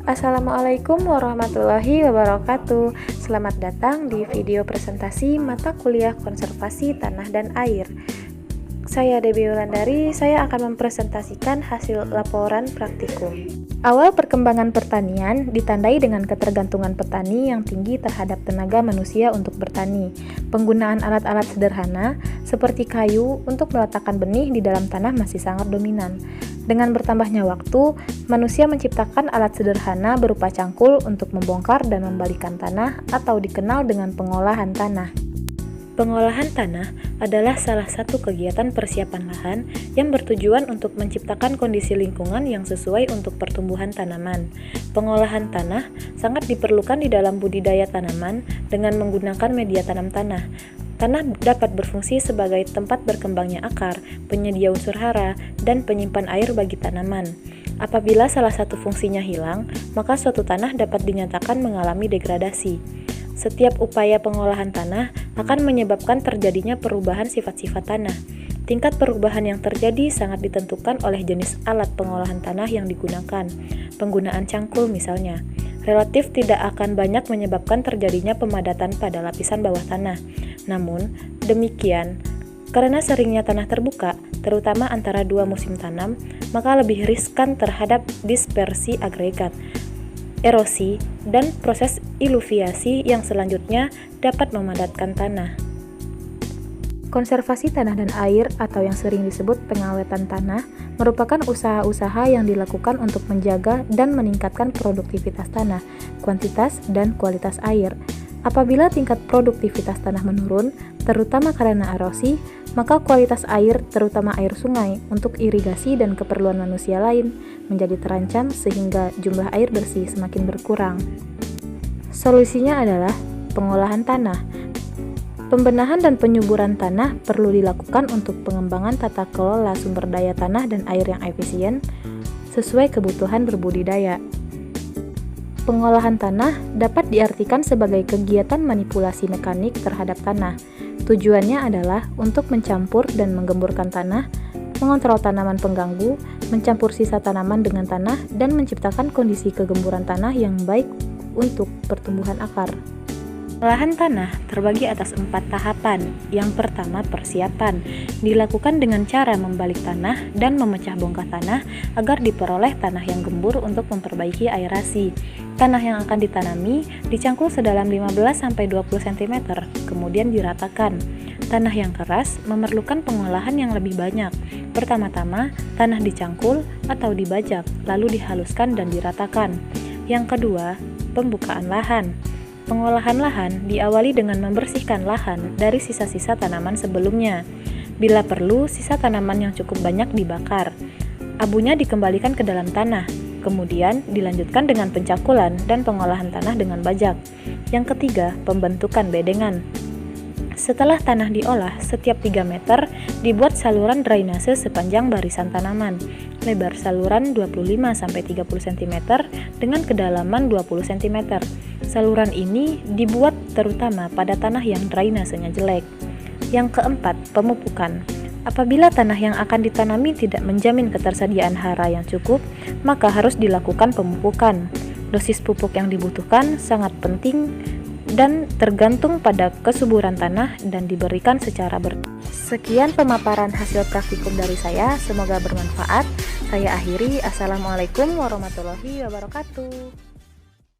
Assalamualaikum warahmatullahi wabarakatuh. Selamat datang di video presentasi mata kuliah konservasi tanah dan air. Saya Debbie Wulandari, saya akan mempresentasikan hasil laporan praktikum. Awal perkembangan pertanian ditandai dengan ketergantungan petani yang tinggi terhadap tenaga manusia untuk bertani. Penggunaan alat-alat sederhana seperti kayu untuk meletakkan benih di dalam tanah masih sangat dominan. Dengan bertambahnya waktu, manusia menciptakan alat sederhana berupa cangkul untuk membongkar dan membalikan tanah atau dikenal dengan pengolahan tanah. Pengolahan tanah adalah salah satu kegiatan persiapan lahan yang bertujuan untuk menciptakan kondisi lingkungan yang sesuai untuk pertumbuhan tanaman. Pengolahan tanah sangat diperlukan di dalam budidaya tanaman dengan menggunakan media tanam tanah. Tanah dapat berfungsi sebagai tempat berkembangnya akar, penyedia unsur hara, dan penyimpan air bagi tanaman. Apabila salah satu fungsinya hilang, maka suatu tanah dapat dinyatakan mengalami degradasi. Setiap upaya pengolahan tanah akan menyebabkan terjadinya perubahan sifat-sifat tanah. Tingkat perubahan yang terjadi sangat ditentukan oleh jenis alat pengolahan tanah yang digunakan. Penggunaan cangkul misalnya, relatif tidak akan banyak menyebabkan terjadinya pemadatan pada lapisan bawah tanah. Namun, demikian, karena seringnya tanah terbuka, terutama antara dua musim tanam, maka lebih riskan terhadap dispersi agregat, erosi, dan proses iluviasi yang selanjutnya dapat memadatkan tanah. Konservasi tanah dan air atau yang sering disebut pengawetan tanah merupakan usaha-usaha yang dilakukan untuk menjaga dan meningkatkan produktivitas tanah, kuantitas dan kualitas air. Apabila tingkat produktivitas tanah menurun, terutama karena erosi, maka kualitas air, terutama air sungai, untuk irigasi dan keperluan manusia lain, menjadi terancam sehingga jumlah air bersih semakin berkurang. Solusinya adalah pengolahan tanah. Pembenahan dan penyuburan tanah perlu dilakukan untuk pengembangan tata kelola sumber daya tanah dan air yang efisien, sesuai kebutuhan berbudidaya. Pengolahan tanah dapat diartikan sebagai kegiatan manipulasi mekanik terhadap tanah. Tujuannya adalah untuk mencampur dan menggemburkan tanah, mengontrol tanaman pengganggu, mencampur sisa tanaman dengan tanah, dan menciptakan kondisi kegemburan tanah yang baik untuk pertumbuhan akar. Pengolahan tanah terbagi atas 4 tahapan. Yang pertama, persiapan. Dilakukan dengan cara membalik tanah dan memecah bongkah tanah agar diperoleh tanah yang gembur untuk memperbaiki aerasi. Tanah yang akan ditanami dicangkul sedalam 15-20 cm, kemudian diratakan. Tanah yang keras memerlukan pengolahan yang lebih banyak. Pertama-tama, tanah dicangkul atau dibajak, lalu dihaluskan dan diratakan. Yang kedua, pembukaan lahan. Pengolahan lahan diawali dengan membersihkan lahan dari sisa-sisa tanaman sebelumnya. Bila perlu, sisa tanaman yang cukup banyak dibakar. Abunya dikembalikan ke dalam tanah, kemudian dilanjutkan dengan pencangkulan dan pengolahan tanah dengan bajak. Yang ketiga, pembentukan bedengan. Setelah tanah diolah, setiap 3 meter dibuat saluran drainase sepanjang barisan tanaman. Lebar saluran 25-30 cm dengan kedalaman 20 cm. Saluran ini dibuat terutama pada tanah yang drainasenya jelek. Yang keempat, pemupukan. Apabila tanah yang akan ditanami tidak menjamin ketersediaan hara yang cukup, maka harus dilakukan pemupukan. Dosis pupuk yang dibutuhkan sangat penting dan tergantung pada kesuburan tanah dan diberikan secara Sekian pemaparan hasil praktikum dari saya, semoga bermanfaat. Saya akhiri, Assalamualaikum warahmatullahi wabarakatuh.